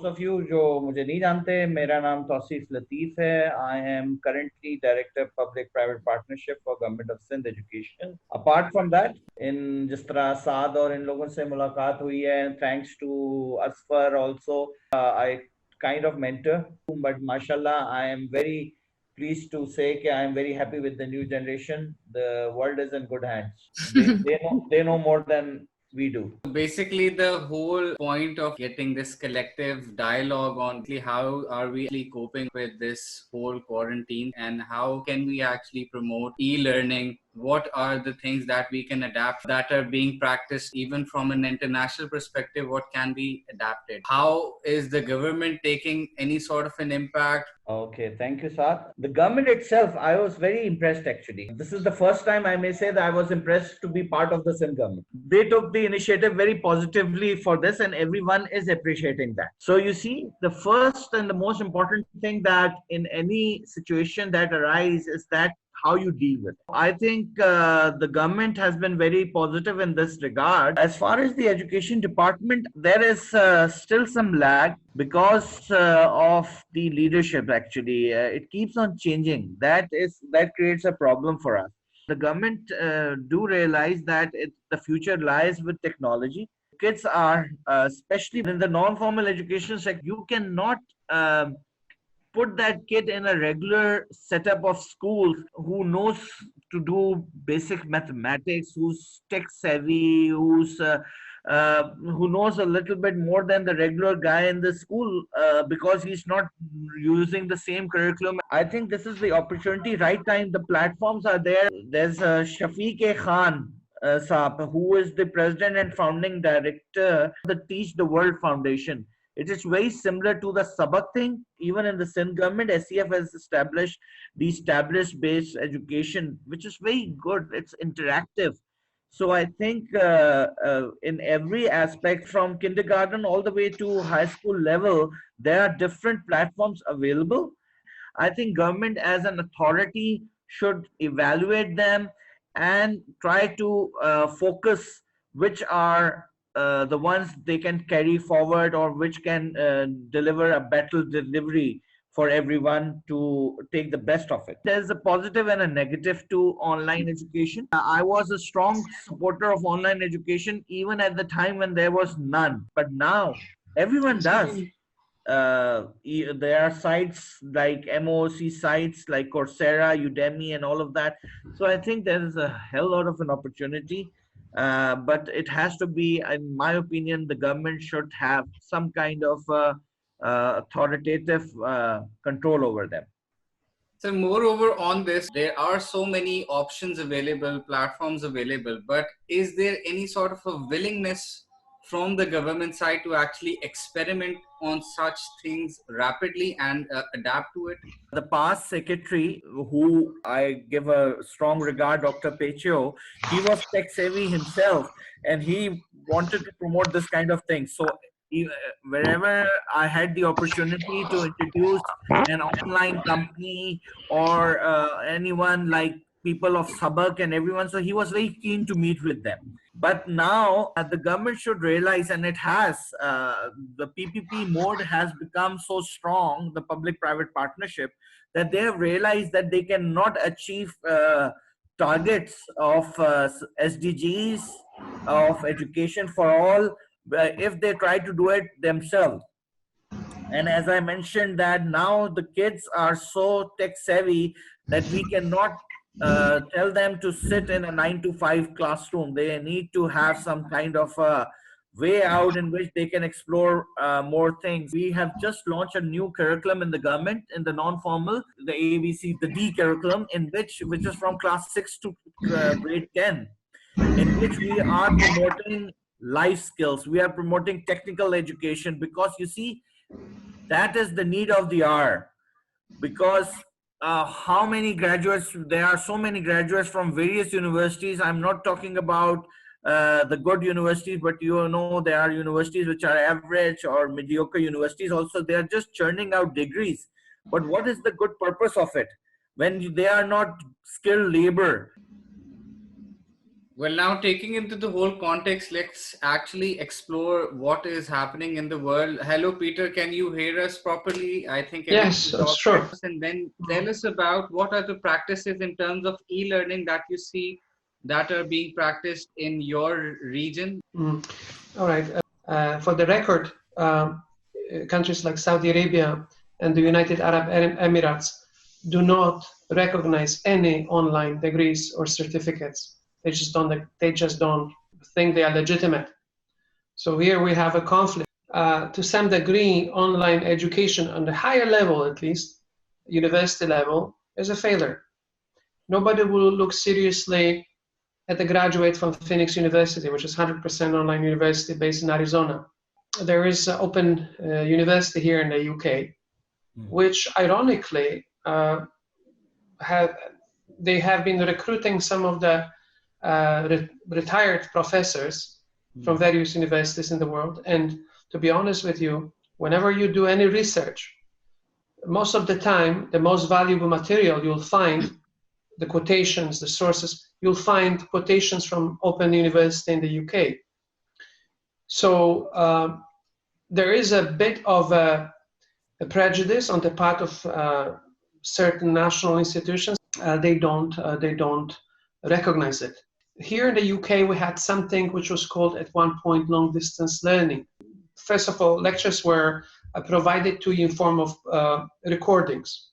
those of you जो मुझे नहीं जानते, मेरा नाम तौसीफ लतीफ़ है. I am currently Director Public-Private Partnership for Government of Sindh Education. Apart from that, in जिस तरह साद और इन लोगों से मुलाकात हुई है, thanks to Azfar also, I kind of mentor, but mashallah, I am very pleased to say that I am very happy with the new generation. The world is in good hands. They know more than we do. Basically, the whole point of getting this collective dialogue on how are we actually coping with this whole quarantine and how can we actually promote e-learning, what are the things that we can adapt that are being practiced even from an international perspective, what can be adapted, how is the government taking any sort of an impact. Okay, thank you, Saad. The government itself, I was very impressed actually. This is the first time I may say that I was impressed to be part of the Sindh government. They took the initiative very positively for this and everyone is appreciating that. So you see, the first and the most important thing that in any situation that arises is that how you deal with it. I think the government has been very positive in this regard. As far as the education department, there is still some lag because of the leadership actually. It keeps on changing. That creates a problem for us. The government do realize that the future lies with technology. Kids are, especially in the non-formal education sector, you cannot put that kid in a regular setup of schools who knows to do basic mathematics, who's tech savvy, who knows a little bit more than the regular guy in the school because he's not using the same curriculum. I think this is the opportunity, right time, the platforms are there. There's Shafiq Khan, Saab, who is the president and founding director of the Teach the World Foundation. It is very similar to the Sabak thing. Even in the Sindh government, SEF has established the established-based education, which is very good. It's interactive. So I think in every aspect, from kindergarten all the way to high school level, there are different platforms available. I think government as an authority should evaluate them and try to focus which are the ones they can carry forward or which can deliver a better delivery for everyone to take the best of it. There's a positive and a negative to online education. I was a strong supporter of online education even at the time when there was none. But now everyone does. There are sites like MOOC sites like Coursera, Udemy, and all of that. So I think there is a hell lot of an opportunity. But it has to be, in my opinion, the government should have some kind of authoritative control over them. So moreover on this, there are so many options available, platforms available, but is there any sort of a willingness from the government side to actually experiment on such things rapidly and adapt to it? The past secretary, who I give a strong regard, Dr. Pecho, he was tech savvy himself and he wanted to promote this kind of thing. So wherever I had the opportunity to introduce an online company or anyone like people of Sabak and everyone, so he was very keen to meet with them. But now the government should realize, and it has, the PPP mode has become so strong, the public-private partnership, that they have realized that they cannot achieve targets of SDGs, of education for all, if they try to do it themselves. And as I mentioned that now the kids are so tech savvy that we cannot tell them to sit in a 9-to-5 classroom. They need to have some kind of a way out in which they can explore more things. We have just launched a new curriculum in the government, in the non-formal, the ABC, the D curriculum, which is from class 6 to grade 10, in which we are promoting life skills. We are promoting technical education because you see, that is the need of the hour. Because how many graduates, there are so many graduates from various universities. I'm not talking about the good universities, but you know, there are universities which are average or mediocre universities also. They are just churning out degrees. But what is the good purpose of it when they are not skilled labor? Well, now taking into the whole context, let's actually explore what is happening in the world. Hello, Peter, can you hear us properly? I think everything Yes, is all sure. set. And then tell us about what are the practices in terms of e-learning that you see that are being practiced in your region. All right. For the record, countries like Saudi Arabia and the United Arab Emirates do not recognize any online degrees or certificates. They just don't. They just don't think they are legitimate. So here we have a conflict. To some degree, online education on the higher level, at least university level, is a failure. Nobody will look seriously at a graduate from Phoenix University, which is 100% online university based in Arizona. There is an open university here in the UK, which ironically they have been recruiting some of the retired professors from various universities in the world. And to be honest with you, whenever you do any research, most of the time, the most valuable material you'll find, the quotations, the sources, you'll find quotations from Open University in the UK. So there is a bit of a prejudice on the part of certain national institutions. They don't recognize it. Here in the UK, we had something which was called at one point long distance learning. First of all, lectures were provided to you in form of recordings.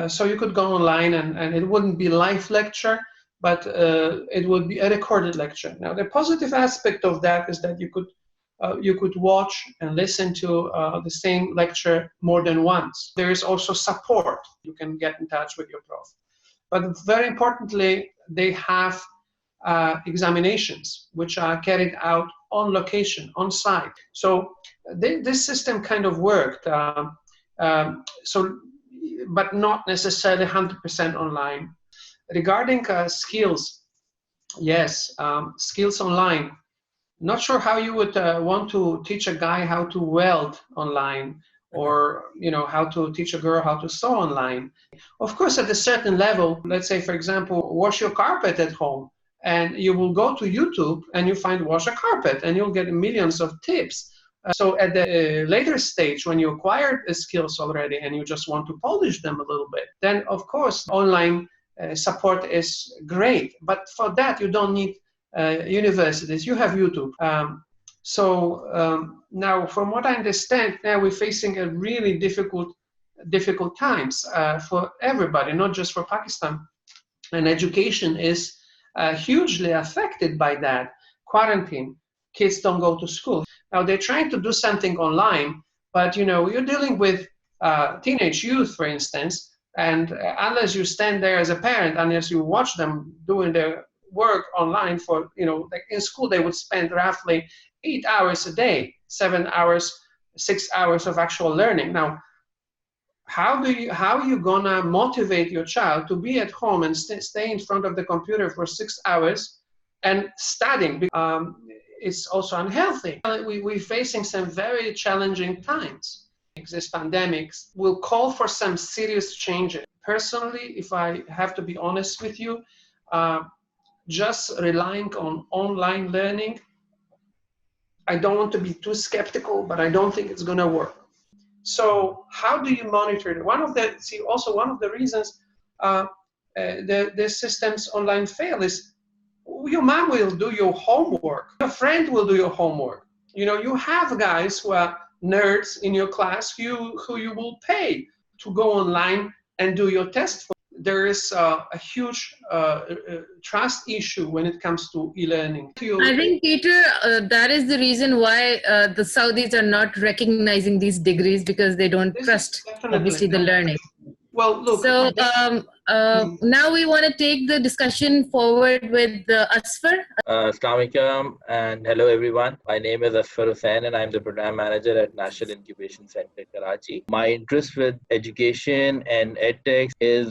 So you could go online and it wouldn't be live lecture, but it would be a recorded lecture. Now, the positive aspect of that is that you could watch and listen to the same lecture more than once. There is also support. You can get in touch with your prof. But very importantly, they have examinations which are carried out on location, on site. So this system kind of worked. But not necessarily 100% online. Regarding skills, yes, skills online. Not sure how you would want to teach a guy how to weld online, or how to teach a girl how to sew online. Of course, at a certain level, let's say, for example, wash your carpet at home, and you will go to YouTube and you find wash a carpet, and you'll get millions of tips. So at the later stage, when you acquired the skills already and you just want to polish them a little bit, then of course online support is great. But for that, you don't need universities. You have YouTube. Now, from what I understand, now we're facing a really difficult times for everybody, not just for Pakistan. And education is hugely affected by that. Quarantine, kids don't go to school. Now they're trying to do something online, but you're dealing with teenage youth, for instance, and unless you stand there as a parent, unless you watch them doing their work online for, like in school, they would spend roughly 8 hours a day, 7 hours, 6 hours of actual learning. Now, how are you gonna motivate your child to be at home and stay in front of the computer for 6 hours and studying? It's also unhealthy. We're facing some very challenging times. This pandemic will call for some serious changes. Personally, if I have to be honest with you, just relying on online learning, I don't want to be too skeptical, but I don't think it's going to work. So how do you monitor it? One of the reasons the systems online fail is your mom will do your homework. Your friend will do your homework. You have guys who are nerds in your class who you will pay to go online and do your test for. There is a huge trust issue when it comes to e-learning. I think, Peter, that is the reason why the Saudis are not recognizing these degrees, because they don't trust, obviously, the learning. Well, look. So now we want to take the discussion forward with Azfar. Assalamu alaikum and hello everyone. My name is Azfar Hussain and I'm the program manager at National Incubation Center, Karachi. My interest with education and edtech is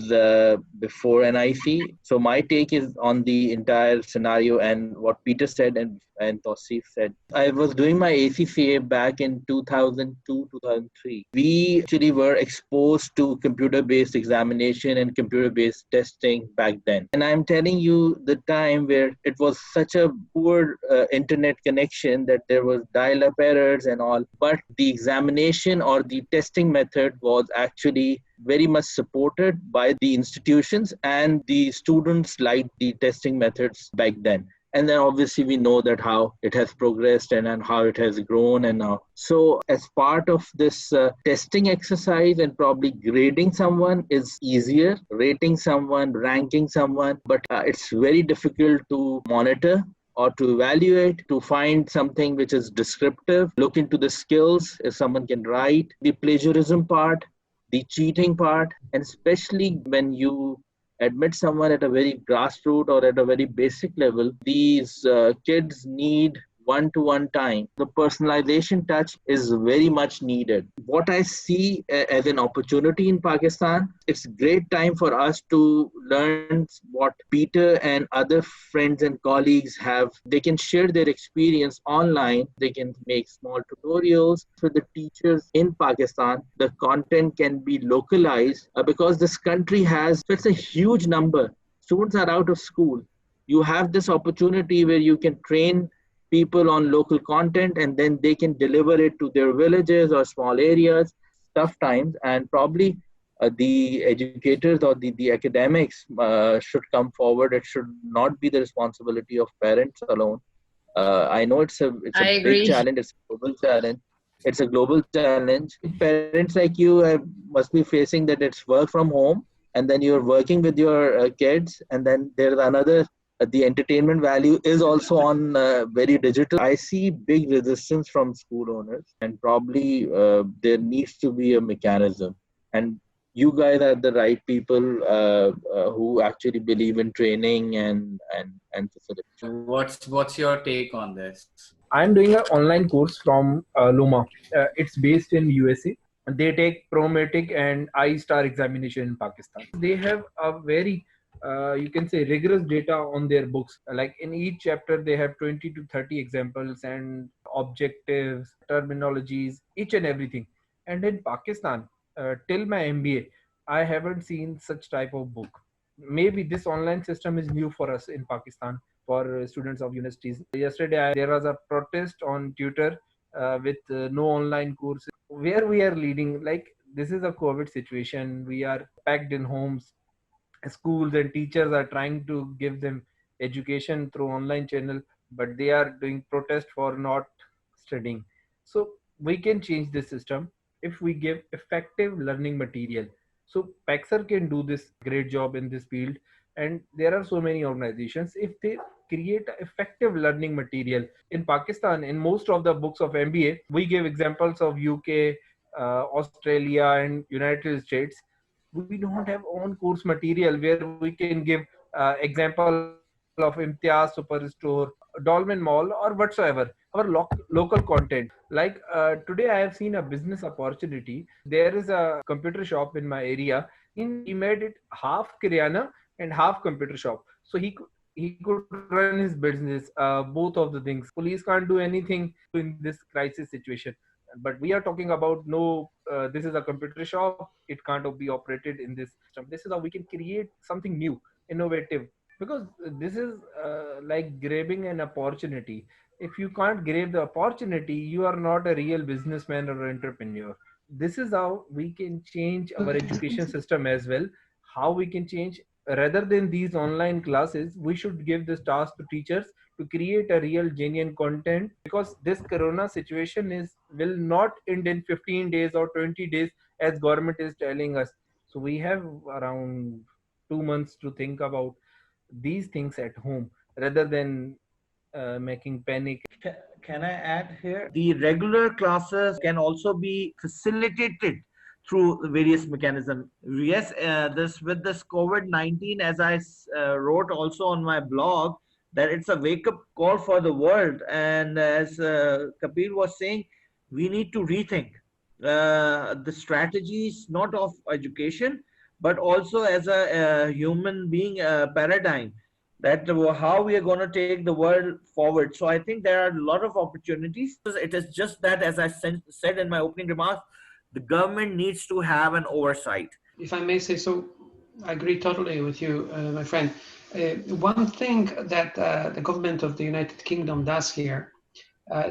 before NIC. So my take is on the entire scenario and what Peter said and Tauseef said. I was doing my ACCA back in 2002, 2003. We actually were exposed to computer-based examination and computer computer-based testing back then. And I'm telling you the time where it was such a poor internet connection that there was dial-up errors and all, but the examination or the testing method was actually very much supported by the institutions, and the students liked the testing methods back then. And then obviously we know that how it has progressed and how it has grown and now. So as part of this testing exercise, and probably grading someone is easier, rating someone, ranking someone, but it's very difficult to monitor or to evaluate, to find something which is descriptive, look into the skills, if someone can write, the plagiarism part, the cheating part, and especially when you admit someone at a very grassroots or at a very basic level, these kids need one-to-one time. The personalization touch is very much needed. What I see as an opportunity in Pakistan, it's a great time for us to learn what Peter and other friends and colleagues have. They can share their experience online. They can make small tutorials for the teachers in Pakistan. The content can be localized because this country has such a huge number. Students are out of school. You have this opportunity where you can train people on local content, and then they can deliver it to their villages or small areas, tough times. And probably the educators or the academics should come forward. It should not be the responsibility of parents alone. I know it's a big challenge. It's a global challenge. It's a global challenge. Parents like you must be facing that it's work from home, and then you're working with your kids, and then there's another the entertainment value is also on very digital. I see big resistance from school owners, and probably there needs to be a mechanism. And you guys are the right people who actually believe in training and facilitation. What's your take on this? I'm doing an online course from Luma. It's based in USA. They take Prometric and I-Star examination in Pakistan. They have a very you can say rigorous data on their books. Like in each chapter, they have 20 to 30 examples and objectives, terminologies, each and everything. And in Pakistan, till my MBA, I haven't seen such type of book. Maybe this online system is new for us in Pakistan for students of universities. Yesterday, there was a protest on Twitter with no online courses. Where we are leading, like this is a COVID situation. We are packed in homes. Schools and teachers are trying to give them education through online channel, but they are doing protest for not studying. So we can change this system if we give effective learning material. So Paxer can do this great job in this field, and there are so many organizations. If they create effective learning material in Pakistan, in most of the books of MBA, we give examples of UK, Australia, and United States. We don't have own course material where we can give example of Imtiaz Superstore, Dolmen Mall, or whatsoever. Our local content. Like today, I have seen a business opportunity. There is a computer shop in my area. He made it half Kiryana and half computer shop. So he could run his business, both of the things. Police can't do anything in this crisis situation. But we are talking about no, this is a computer shop. It can't be operated in this system. This is how we can create something new, innovative. Because this is like grabbing an opportunity. If you can't grab the opportunity, you are not a real businessman or entrepreneur. This is how we can change our education system as well. How we can change, rather than these online classes, we should give this task to teachers to create a real genuine content, because this corona situation will not end in 15 days or 20 days as government is telling us. So we have around 2 months to think about these things at home rather than making panic. Can I add here? The regular classes can also be facilitated through various mechanisms. Yes, this with this COVID-19, as I wrote also on my blog, that it's a wake-up call for the world. And as Kapil was saying, we need to rethink the strategies, not of education, but also as a human being paradigm, that how we are going to take the world forward. So I think there are a lot of opportunities. It is just that, as I said in my opening remarks, the government needs to have an oversight. If I may say so, I agree totally with you, my friend. One thing that the government of the United Kingdom does here,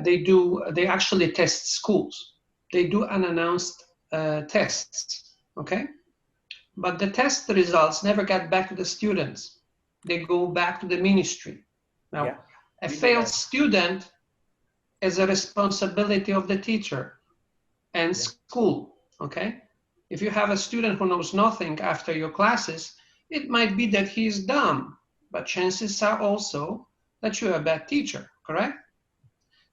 they actually test schools. They do unannounced tests, okay? But the test results never get back to the students. They go back to the ministry. Now, Yeah, a we do failed that. student is a responsibility of the teacher and Yeah. school, okay? If you have a student who knows nothing after your classes, it might be that he is dumb, but chances are also that you're a bad teacher, correct?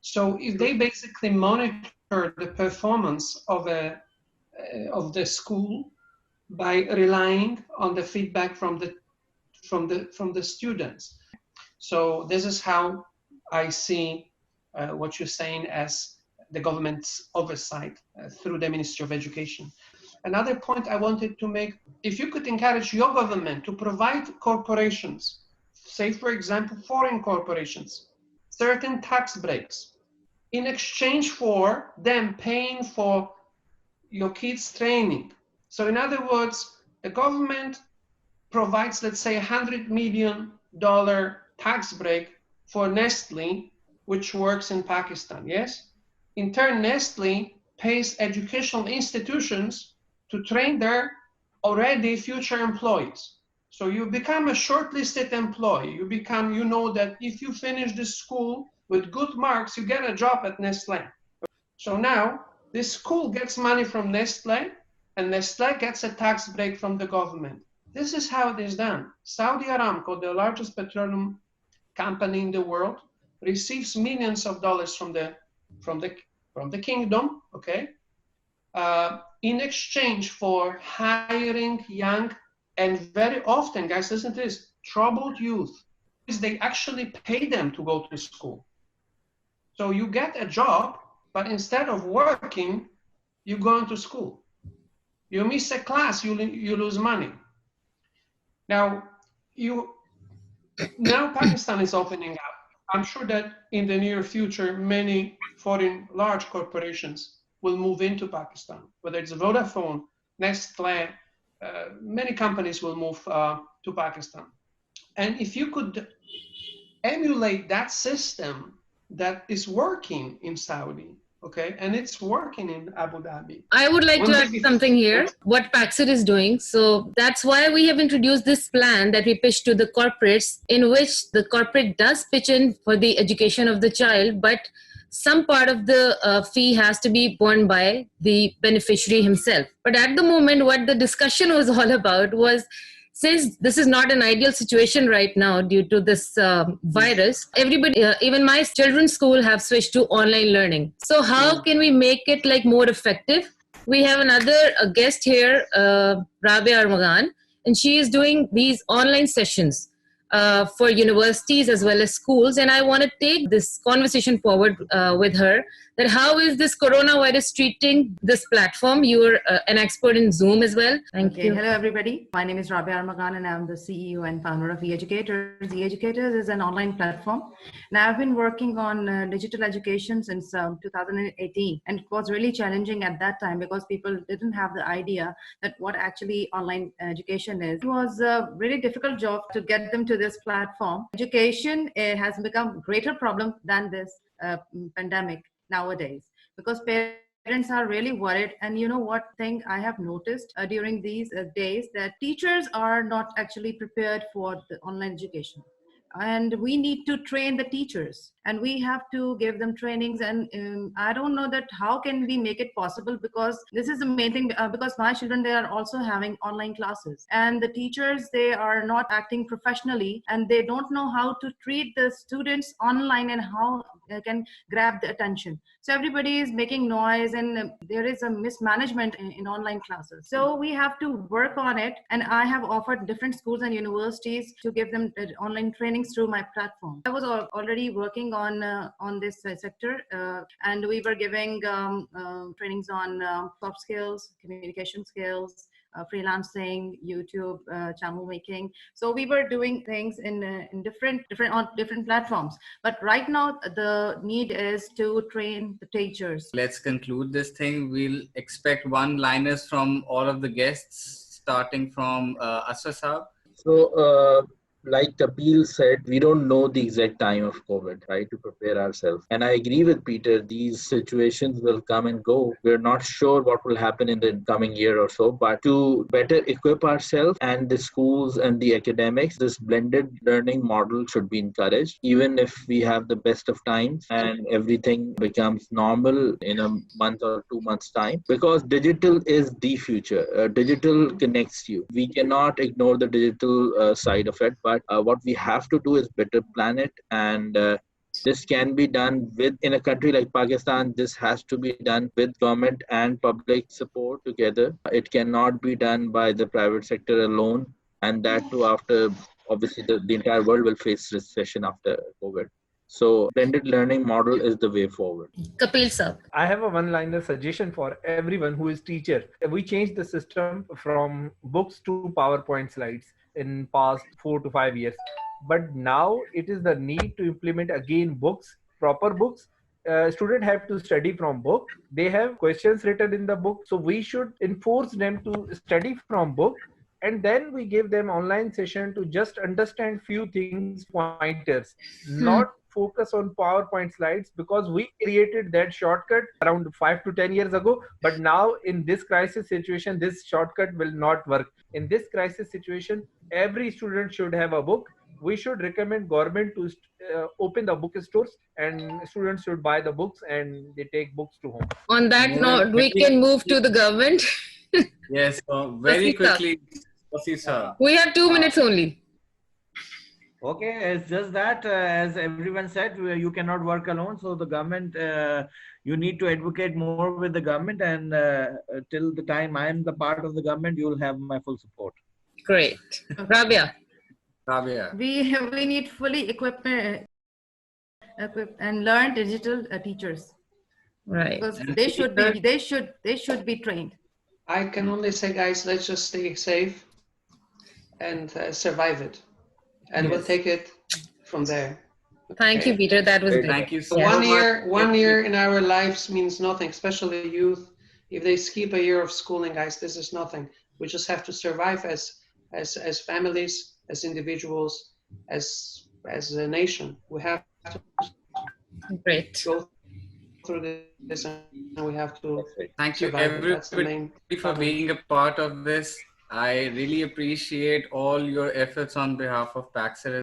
So if they basically monitor the performance of the school by relying on the feedback from the students. So this is how I see what you're saying as the government's oversight through the Ministry of Education. Another point I wanted to make, if you could encourage your government to provide corporations, say for example, foreign corporations, certain tax breaks in exchange for them paying for your kids' training. So in other words, the government provides, let's say, $100 million tax break for Nestle, which works in Pakistan, yes? In turn, Nestle pays educational institutions to train their already future employees. So you become a shortlisted employee. You know that if you finish the school with good marks, you get a job at Nestle. So now this school gets money from Nestle, and Nestle gets a tax break from the government. This is how it is done. Saudi Aramco, the largest petroleum company in the world, receives millions of dollars from the kingdom, okay, in exchange for hiring young and very often, guys, listen to this, troubled youth. They actually pay them to go to school. So you get a job, but instead of working, you go into school. You miss a class, you lose money. Now, Pakistan is opening up. I'm sure that in the near future, many foreign large corporations will move into Pakistan, whether it's Vodafone, Nestle, many companies will move to Pakistan. And if you could emulate that system that is working in Saudi, okay, and it's working in Abu Dhabi. I would like to add something here, what Paxer is doing. So that's why we have introduced this plan that we pitch to the corporates, in which the corporate does pitch in for the education of the child, but some part of the fee has to be borne by the beneficiary himself. But at the moment, what the discussion was all about was, since this is not an ideal situation right now due to this virus, everybody, even my children's school, have switched to online learning. So how can we make it like more effective? We have another guest here, Rabia Armaghan, and she is doing these online sessions for universities as well as schools. And I want to take this conversation forward with her, that how is this coronavirus treating this platform? You are an expert in Zoom as well. Thank you. Hello, everybody. My name is Rabia Armaghan, and I'm the CEO and founder of E.Educators. E.Educators is an online platform. Now, I've been working on digital education since 2018, and it was really challenging at that time because people didn't have the idea that what actually online education is. It was a really difficult job to get them to this platform. Education has become a greater problem than this pandemic nowadays, because parents are really worried. And you know what thing I have noticed during these days, that teachers are not actually prepared for the online education. And we need to train the teachers, and we have to give them trainings. And I don't know that how can we make it possible, because this is the main thing, because my children, they are also having online classes, and the teachers, they are not acting professionally, and they don't know how to treat the students online and how they can grab the attention. So everybody is making noise, and there is a mismanagement in online classes. So we have to work on it, and I have offered different schools and universities to give them online trainings through my platform. I was already working on this sector, and we were giving trainings on soft skills, communication skills, freelancing, YouTube channel making. So we were doing things in different platforms. But right now the need is to train the teachers. Let's conclude this thing. We'll expect one-liners from all of the guests, starting from Azfar Saab. So, like Kapil said, we don't know the exact time of COVID, right, to prepare ourselves. And I agree with Peter, these situations will come and go. We're not sure what will happen in the coming year or so, but to better equip ourselves and the schools and the academics, this blended learning model should be encouraged, even if we have the best of times and everything becomes normal in a month or 2 months' time, because digital is the future. Digital connects you. We cannot ignore the digital side of it, but what we have to do is better plan it, and this can be done in a country like Pakistan. This has to be done with government and public support together. It cannot be done by the private sector alone, and that too after, obviously, the entire world will face recession after COVID. So blended learning model is the way forward. Kapil sir. I have a one-liner suggestion for everyone who is teacher. We changed the system from books to PowerPoint slides in past 4 to 5 years. But now it is the need to implement again books, proper books. Students have to study from book. They have questions written in the book. So we should enforce them to study from book. And then we give them online session to just understand few things, pointers, not focus on PowerPoint slides, because we created that shortcut around 5 to 10 years ago. But now in this crisis situation, this shortcut will not work. In this crisis situation, every student should have a book. We should recommend government to open the bookstores, and students should buy the books and they take books to home. On that note, we can move to the government. Yes, very quickly, Tauseef sir. We have 2 minutes only. Okay, it's just that, as everyone said, you cannot work alone. So the government, you need to advocate more with the government, and till the time I am the part of the government, you will have my full support. Great. Rabia. Rabia. We need fully equipped and learned digital teachers, Right. because they should be trained. I can only say, guys, let's just stay safe and survive it. And we'll take it from there. Thank you, Peter. That was great. Thank you so One much. one year in our lives means nothing, especially youth. If they skip a year of schooling, guys, this is nothing. We just have to survive as families, as individuals, as a nation. We have to Great. go through this, and we have to Thank you survive it. That's the everybody main for being a part of this. I really appreciate all your efforts on behalf of Paxer